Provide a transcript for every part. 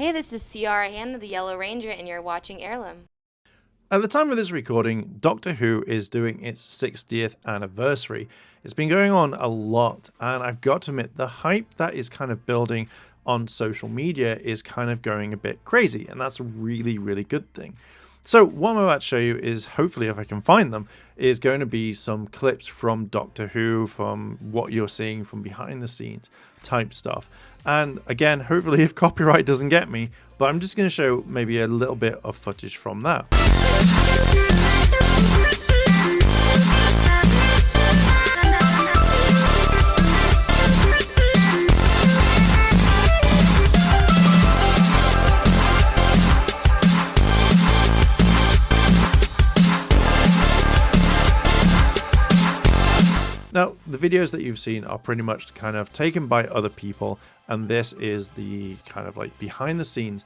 Hey, this is Ciara Hanna, the Yellow Ranger, and you're watching Heirloom. At the time of this recording, Doctor Who is doing its 60th anniversary. It's been going on a lot, and I've got to admit, the hype that is kind of building on social media is kind of going a bit crazy, and that's a really, really good thing. So what I'm about to show you is, hopefully if I can find them, is going to be some clips from Doctor Who, from what you're seeing from behind the scenes type stuff. And again, hopefully if copyright doesn't get me, but I'm just going to show maybe a little bit of footage from that. Now, the videos that you've seen are pretty much kind of taken by other people, and this is the kind of like behind the scenes.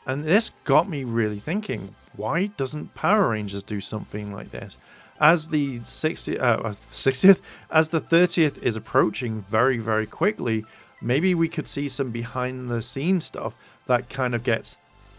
And this got me really thinking, why doesn't Power Rangers do something like this? As the 60th, as the 30th is approaching very, very quickly, maybe we could see some behind the scenes stuff that kind of gets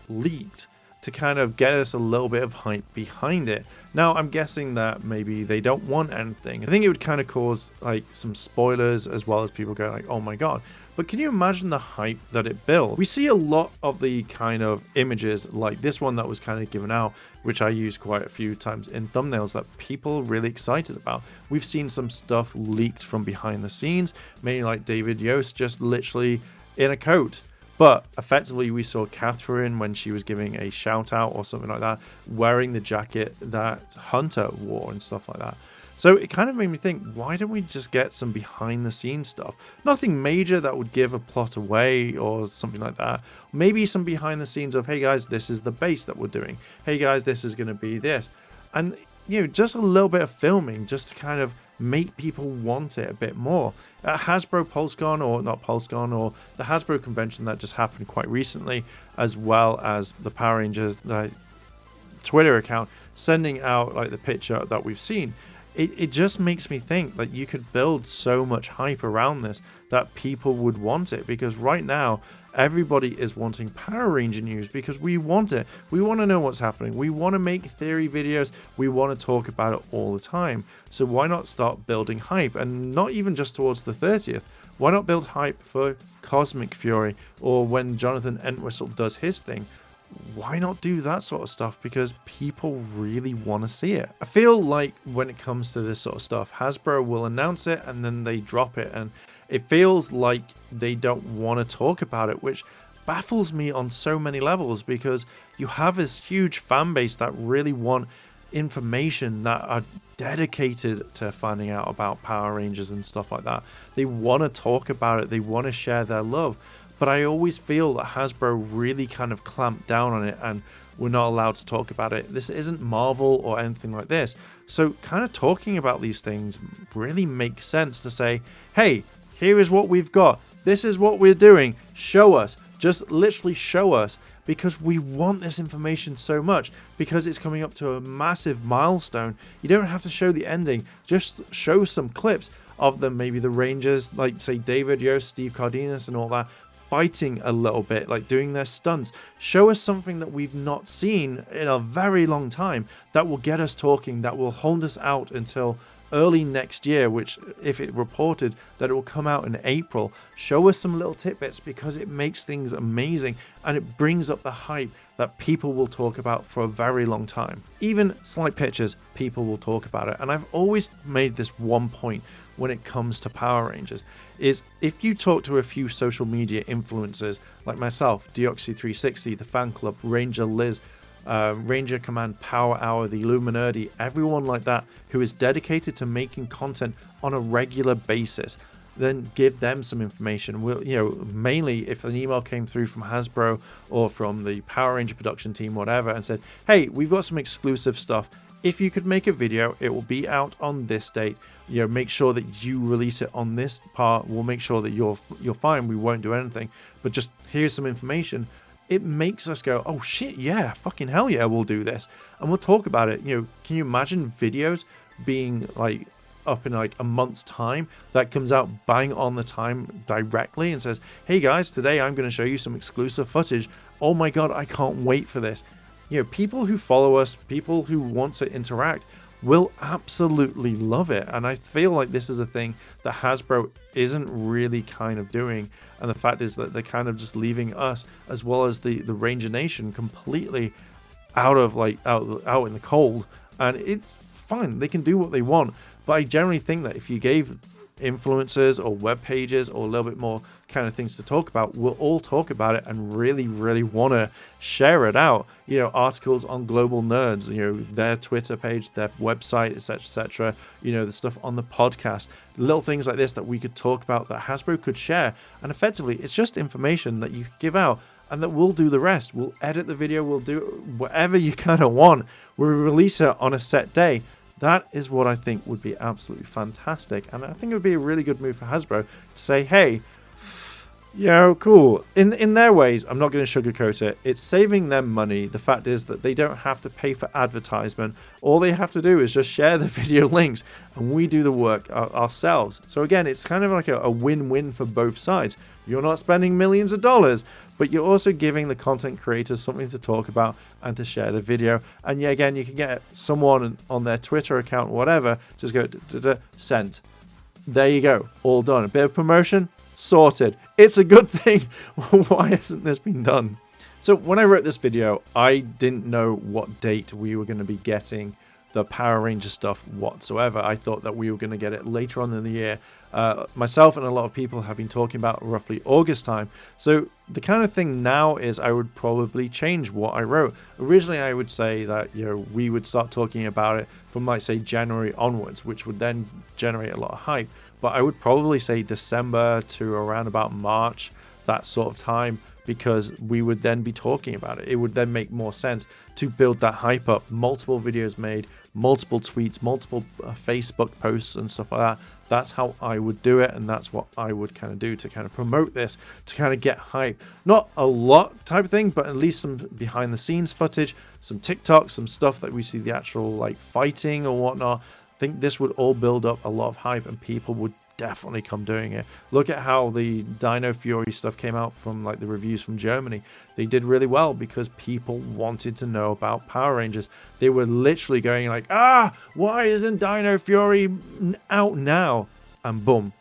leaked to kind of get us a little bit of hype behind it. Now, I'm guessing that maybe they don't want anything. I think it would kind of cause like some spoilers, as well as people going like, oh my god. But can you imagine the hype that it builds? We see a lot of the kind of images like this one that was kind of given out, which I use quite a few times in thumbnails, that people are really excited about. We've seen some stuff leaked from behind the scenes, mainly like David Yost just literally in a coat. But effectively, we saw Catherine when she was giving a shout out or something like that, wearing the jacket that Hunter wore and stuff like that. So it kind of made me think, why don't we just get some behind the scenes stuff? Nothing major that would give a plot away or something like that. Maybe some behind the scenes of, hey guys, this is the base that we're doing. Hey guys, this is going to be this. And, you know, just a little bit of filming just to kind of make people want it a bit more. At Hasbro PulseCon, or not PulseCon, or the Hasbro convention that just happened quite recently, as well as the Power Rangers Twitter account sending out like the picture that we've seen, it just makes me think that you could build so much hype around this that people would want it, because right now everybody is wanting Power Ranger news because we want it. We want to know what's happening. We want to make theory videos. We want to talk about it all the time. So why not start building hype? And not even just towards the 30th. Why not build hype for Cosmic Fury, or when Jonathan Entwistle does his thing? Why not do that sort of stuff? Because people really want to see it. I feel like when it comes to this sort of stuff, Hasbro will announce it and then they drop it, and it feels like they don't want to talk about it, which baffles me on so many levels, because you have this huge fan base that really want information, that are dedicated to finding out about Power Rangers and stuff like that. They want to talk about it. They want to share their love. But I always feel that Hasbro really kind of clamped down on it, and we're not allowed to talk about it. This isn't Marvel or anything like this. So kind of talking about these things really makes sense, to say, hey, here is what we've got. This is what we're doing. Show us. Just literally show us, because we want this information so much, because it's coming up to a massive milestone. You don't have to show the ending. Just show some clips of them, maybe the Rangers, like say David Yost, Steve Cardenas and all that, fighting a little bit, like doing their stunts. Show us something that we've not seen in a very long time, that will get us talking, that will hold us out until early next year, which, if it reported that it will come out in April, show us some little tidbits, because it makes things amazing and it brings up the hype that people will talk about for a very long time. Even slight pictures, people will talk about it. And I've always made this one point when it comes to Power Rangers, is if you talk to a few social media influencers like myself, Deoxy360, the fan club, Ranger Liz, Ranger Command Power Hour, the Illuminati, everyone like that who is dedicated to making content on a regular basis, then give them some information. We'll, you know, mainly if an email came through from Hasbro or from the Power Ranger production team, whatever, and said, hey, we've got some exclusive stuff. If you could make a video, it will be out on this date. You know, make sure that you release it on this part. We'll make sure that you're fine. We won't do anything, but just here's some information. It makes us go, oh shit, yeah, fucking hell yeah, we'll do this, and we'll talk about it. You know, can you imagine videos being like up in like a month's time that comes out bang on the time directly and says, hey guys, today I'm going to show you some exclusive footage. Oh my god, I can't wait for this. You know, people who follow us, people who want to interact will absolutely love it. And I feel like this is a thing that Hasbro isn't really kind of doing. And the fact is that they're kind of just leaving us, as well as the Ranger Nation, completely out in the cold. And it's fine, they can do what they want. But I generally think that if you gave influencers or web pages or a little bit more kind of things to talk about, we'll all talk about it and really want to share it out. You know, articles on Global Nerds, you know, their Twitter page, their website, etc., you know, the stuff on the podcast, little things like this that we could talk about that Hasbro could share. And effectively, it's just information that you give out, and that we'll do the rest. We'll edit the video, we'll do whatever you kind of want. We'll release it on a set day. That is what I think would be absolutely fantastic. And I think it would be a really good move for Hasbro to say, hey, you know, cool. In their ways, I'm not going to sugarcoat it. It's saving them money. The fact is that they don't have to pay for advertisement. All they have to do is just share the video links, and we do the work ourselves. So again, it's kind of like a win-win for both sides. You're not spending millions of dollars, but you're also giving the content creators something to talk about and to share the video. And yeah, again, you can get someone on their Twitter account, whatever, just go sent. There you go, all done. A bit of promotion, sorted. It's a good thing. Why hasn't this been done? So when I wrote this video, I didn't know what date we were going to be getting the Power Ranger stuff whatsoever. I thought that we were going to get it later on in the year. Myself and a lot of people have been talking about roughly August time. So the kind of thing now is I would probably change what I wrote. Originally, I would say that, you know, we would start talking about it from, like, say, January onwards, which would then generate a lot of hype. But I would probably say December to around about March, that sort of time, because we would then be talking about it. It would then make more sense to build that hype up. Multiple videos made, multiple tweets, multiple Facebook posts and stuff like that. That's how I would do it, and that's what I would kind of do to kind of promote this, to kind of get hype. Not a lot type of thing, but at least some behind the scenes footage, some TikToks, some stuff that we see the actual like fighting or whatnot. I think this would all build up a lot of hype, and people would definitely come doing it. Look at how the Dino Fury stuff came out from like the reviews from Germany. They did really well because people wanted to know about Power Rangers. They were literally going like, why isn't Dino Fury out now? And boom,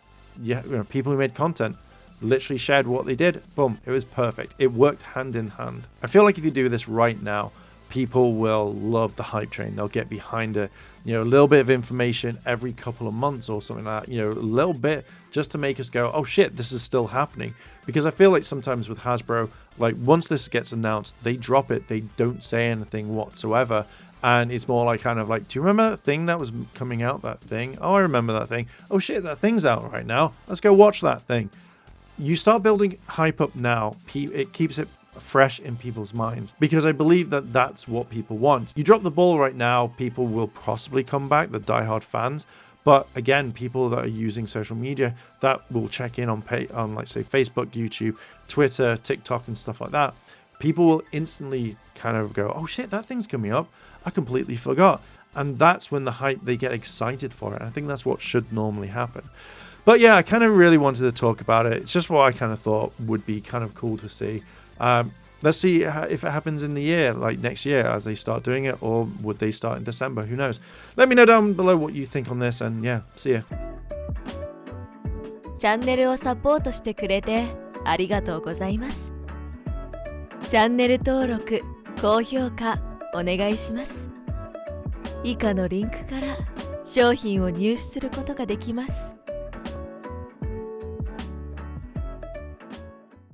yeah, you know, people who made content literally shared what they did. Boom, it was perfect. It worked hand in hand. I feel like if you do this right now, people will love the hype train. They'll get behind it. You know, a little bit of information every couple of months or something like that, you know, a little bit just to make us go, oh shit, this is still happening. Because I feel like sometimes with Hasbro, like once this gets announced, they drop it, they don't say anything whatsoever. And it's more like kind of like, do you remember that thing that was coming out, that thing? Oh, I remember that thing. Oh shit, that thing's out right now. Let's go watch that thing. You start building hype up now, it keeps it fresh in people's minds, because I believe that that's what people want. You drop the ball right now, people will possibly come back, the diehard fans, but again, people that are using social media that will check in on like say Facebook, YouTube, Twitter, TikTok and stuff like that, people will instantly kind of go, oh shit, that thing's coming up, I completely forgot. And that's when the hype, they get excited for it. I think that's what should normally happen. But yeah, I kind of really wanted to talk about it. It's just what I kind of thought would be kind of cool to see. Let's see if it happens in the year, like next year, as they start doing it, or would they start in December? Who knows? Let me know down below what you think on this, and yeah, see ya. チャンネルをサポートしてくれてありがとうございます。チャンネル登録、高評価お願いします。以下のリンクから商品を入手することができます。